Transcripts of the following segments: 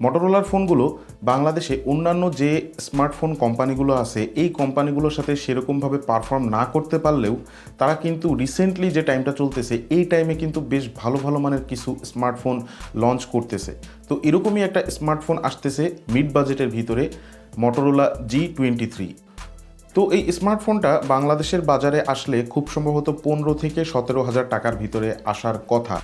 মটোরোলার ফোনগুলো বাংলাদেশে অন্যান্য যে স্মার্টফোন কোম্পানিগুলো আছে এই কোম্পানিগুলোর সাথে সেরকমভাবে পারফর্ম না করতে পারলেও তারা কিন্তু রিসেন্টলি যে টাইমটা চলতেছে এই টাইমে কিন্তু বেশ ভালো ভালো মানের কিছু স্মার্টফোন লঞ্চ করতেছে। তো এরকমই একটা স্মার্টফোন আসতেছে মিড বাজেটের ভিতরে, মটোরোলা G23। তো এই স্মার্টফোনটা বাংলাদেশের বাজারে আসলে খুব সম্ভবত 15 থেকে 17,000 টাকার ভিতরে আসার কথা।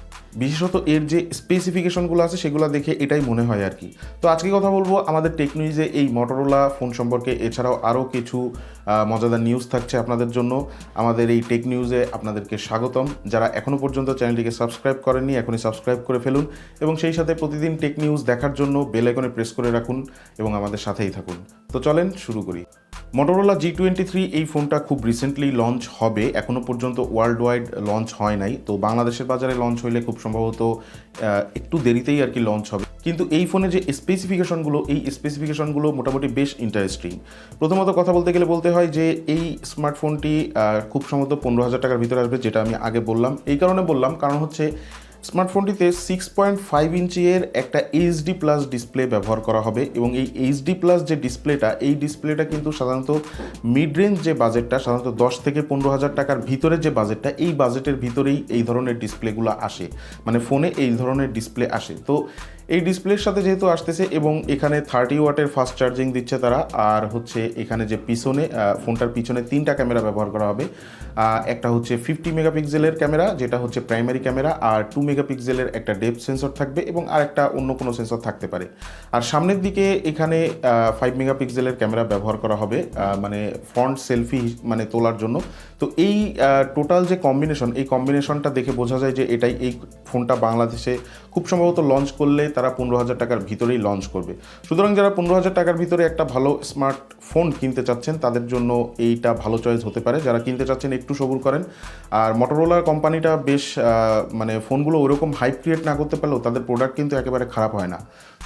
বিশেষত এর যে স্পেসিফিকেশনগুলো আছে সেগুলো দেখে এটাই মনে হয় আর কি। তো আজকে কথা বলবো আমাদের টেক নিউজে এই মটোরোলা ফোন সম্পর্কে, এছাড়াও আরও কিছু মজাদার নিউজ থাকছে আপনাদের জন্য। আমাদের এই টেক নিউজে আপনাদেরকে স্বাগতম। যারা এখনও পর্যন্ত চ্যানেলটিকে সাবস্ক্রাইব করেননি এখনই সাবস্ক্রাইব করে ফেলুন এবং সেই সাথে প্রতিদিন টেক নিউজ দেখার জন্য বেল আইকনে প্রেস করে রাখুন এবং আমাদের সাথেই থাকুন। তো চলেন শুরু করি। মটোরোলা G23 এই ফোনটা খুব রিসেন্টলি লঞ্চ হবে, এখনও পর্যন্ত ওয়ার্ল্ড ওয়াইড লঞ্চ হয় নাই। তো বাংলাদেশের বাজারে লঞ্চ হইলে খুব সম্ভবত একটু দেরিতেই আর কি লঞ্চ হবে। কিন্তু এই ফোনে যে স্পেসিফিকেশনগুলো এই স্পেসিফিকেশনগুলো মোটামুটি বেশ ইন্টারেস্টিং। প্রথমত কথা বলতে গেলে বলতে হয় যে এই স্মার্টফোনটি খুব সম্ভবত 15,000 টাকার ভিতরে আসবে, যেটা আমি আগে বললাম। এই কারণে বললাম কারণ হচ্ছে স্মার্টফোনটিতে 6.5 ইঞ্চির একটা HD+ ডিসপ্লে ব্যবহার করা হবে এবং এই HD+ যে ডিসপ্লেটা এই ডিসপ্লেটা কিন্তু সাধারণত মিড রেঞ্জ যে বাজেটটা, সাধারণত 10 থেকে 15,000 টাকার ভিতরে যে বাজেটটা, এই বাজেটের ভিতরেই এই ধরনের ডিসপ্লেগুলো আসে, মানে ফোনে এই ধরনের ডিসপ্লে আসে। তো এই ডিসপ্লের সাথে যেহেতু আসতেছে এবং এখানে 30 ওয়াটের ফাস্ট চার্জিং দিচ্ছে তারা, আর হচ্ছে এখানে যে পিছনে ফোনটার পিছনে 3টা ক্যামেরা ব্যবহার করা হবে। একটা হচ্ছে 50 মেগাপিক্সেলের ক্যামেরা যেটা হচ্ছে প্রাইমারি ক্যামেরা, আর 2 মেগাপিক্সেলের একটা ডেপথ সেন্সর থাকবে এবং আর একটা অন্য কোনো সেন্সর থাকতে পারে। আর সামনের দিকে এখানে 5 মেগাপিক্সেলের ক্যামেরা ব্যবহার করা হবে, মানে ফ্রন্ট সেলফি মানে তোলার জন্য। তো এই টোটাল যে কম্বিনেশন, এই কম্বিনেশনটা দেখে বোঝা যায় যে এটাই এই ফোনটা বাংলাদেশে খুব সম্ভবত লঞ্চ করলে তারা 15,000 টাকার ভিতরেই লঞ্চ করবে। সুতরাং যারা 15,000 টাকার ভিতরে একটা ভালো স্মার্টফোন কিনতে চাচ্ছেন তাদের জন্য এইটা ভালো চয়েস হতে পারে। যারা কিনতে চাচ্ছেন একটু সবুর করেন। আর মটোরোলার কোম্পানিটা বেশ মানে ফোনগুলো ওরকম হাইপ ক্রিয়েট না করতে পারলেও তাদের প্রোডাক্ট কিন্তু একেবারে খারাপ হয় না।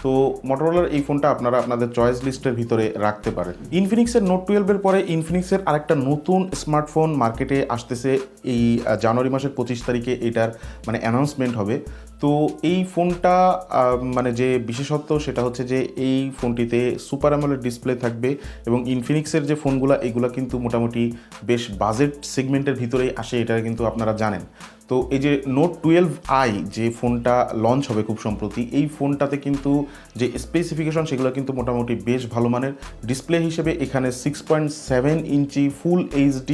তো মটোরোলার এই ফোনটা আপনারা আপনাদের চয়েস লিস্টের ভিতরে রাখতে পারেন। ইনফিনিক্সের নোট 12-এর পরে ইনফিনিক্সের আরেকটা নতুন স্মার্টফোন মার্কেটে আসতেছে এই জানুয়ারি মাসের 25 তারিখে এটার মানে অ্যানাউন্সমেন্ট হবে। তো এই ফোনটা মানে যে বিশেষত্ব সেটা হচ্ছে যে এই ফোনটিতে সুপার অ্যামোলেড ডিসপ্লে থাকবে এবং ইনফিনিক্সের যে ফোনগুলো এগুলো কিন্তু মোটামুটি বেশ বাজেট সেগমেন্টের ভিতরেই আসে, এটা কিন্তু আপনারা জানেন। তো এই যে নোট 12i যে ফোনটা লঞ্চ হবে খুব সম্প্রতি, এই ফোনটাতে কিন্তু যে স্পেসিফিকেশন সেগুলো কিন্তু মোটামুটি বেশ ভালো মানের। ডিসপ্লে হিসেবে এখানে 6.7 ইঞ্চি ফুল HD+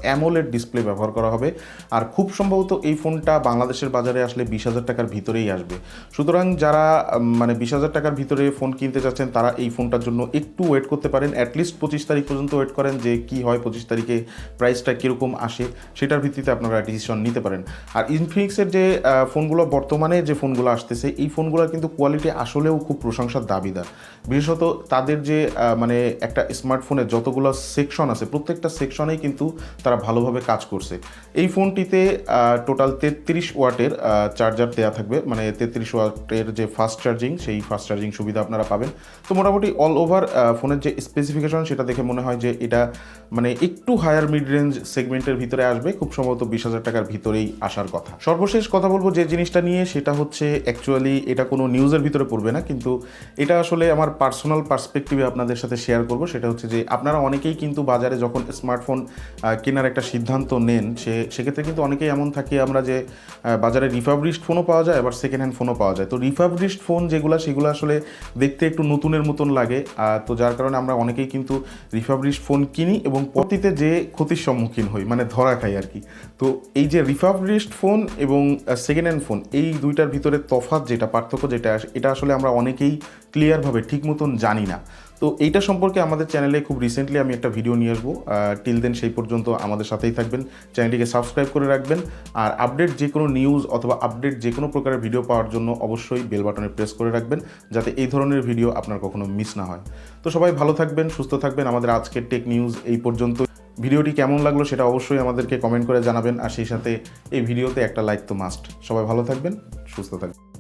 অ্যামোলেড ডিসপ্লে ব্যবহার করা হবে। আর খুব সম্ভবত এই ফোনটা বাংলাদেশের বাজারে আসলে 20,000 টাকার ভিতরেই আসবে। সুতরাং যারা মানে 20,000 টাকার ভিতরে ফোন কিনতে চাচ্ছেন তারা এই ফোনটার জন্য একটু ওয়েট করতে পারেন, অ্যাটলিস্ট 25 তারিখ পর্যন্ত ওয়েট করেন যে কি হয় 25 তারিখে প্রাইসটা কীরকম আসে সেটার ভিত্তিতে আপনারা ডিসিশন নিতে পারেন। আর ইনফিনিক্সের যে ফোনগুলো বর্তমানে যে ফোনগুলো আসতেছে এই ফোনগুলোর কিন্তু কোয়ালিটি আসলেও খুব প্রশংসার দাবিদার। বিশেষত তাদের যে মানে একটা স্মার্টফোনের যতগুলো সেকশন আছে প্রত্যেকটা সেকশনেই কিন্তু তারা ভালোভাবে কাজ করছে। এই ফোনটিতে টোটাল 33 ওয়াটের চার্জার দেওয়া থাকবে, মানে 33 ওয়াটের যে ফাস্ট চার্জিং সেই ফাস্ট চার্জিং সুবিধা আপনারা পাবেন। তো মোটামুটি অল ওভার ফোনের যে স্পেসিফিকেশন সেটা দেখে মনে হয় যে এটা মানে একটু হায়ার মিড রেঞ্জ সেগমেন্টের ভিতরে আসবে, খুব সম্ভবত 20,000 টাকার ভিতরেই আসার কথা। সর্বশেষ কথা বলবো যে জিনিসটা নিয়ে সেটা হচ্ছে অ্যাকচুয়ালি এটা কোনো নিউজের ভিতরে পড়বে না, কিন্তু এটা আসলে আমার পার্সোনাল পার্সপেক্টিভে আপনাদের সাথে শেয়ার করব। সেটা হচ্ছে যে আপনারা অনেকেই কিন্তু বাজারে যখন স্মার্টফোন কেনার একটা সিদ্ধান্ত নেন সেক্ষেত্রে কিন্তু অনেকেই এমন থাকে আমরা যে বাজারে রিফাবলিশড ফোনও পাওয়া যায় আবার সেকেন্ড হ্যান্ড ফোনও পাওয়া যায়। তো রিফাবলিশড ফোন সেগুলো আসলে দেখতে একটু নতুনের মতন লাগে, তো যার কারণে আমরা অনেকেই কিন্তু রিফাবলিশড ফোন কিনি এবং পরবর্তীতে যে ক্ষতির সম্মুখীন হই মানে ধরা খাই আর কি। তো এই যে রিফাবলিশড ফোন এবং সেকেন্ড হ্যান্ড ফোন এই দুইটার ভিতরে তফাৎ যেটা পার্থক্য যেটা এটা আসলে আমরা অনেকেই ক্লিয়ারভাবে ঠিক মতন জানি না। তো এইটা সম্পর্কে আমাদের চ্যানেলে খুব রিসেন্টলি আমি একটা ভিডিও নিয়ে আসবো। টিল দেন সেই পর্যন্ত আমাদের সাথেই থাকবেন, চ্যানেলটিকে সাবস্ক্রাইব করে রাখবেন। আর আপডেট যে কোনো নিউজ অথবা আপডেট যে কোনো প্রকারের ভিডিও পাওয়ার জন্য অবশ্যই বেল বাটনে প্রেস করে রাখবেন যাতে এই ধরনের ভিডিও আপনার কখনো মিস না হয়। তো সবাই ভালো থাকবেন, সুস্থ থাকবেন। আমাদের আজকের টেক নিউজ এই পর্যন্ত। ভিডিওটি কেমন লাগলো সেটা অবশ্যই আমাদেরকে কমেন্ট করে জানাবেন, আর সেই সাথে এই ভিডিওতে একটা লাইক তো মাস্ট। সবাই ভালো থাকবেন, সুস্থ থাকবেন।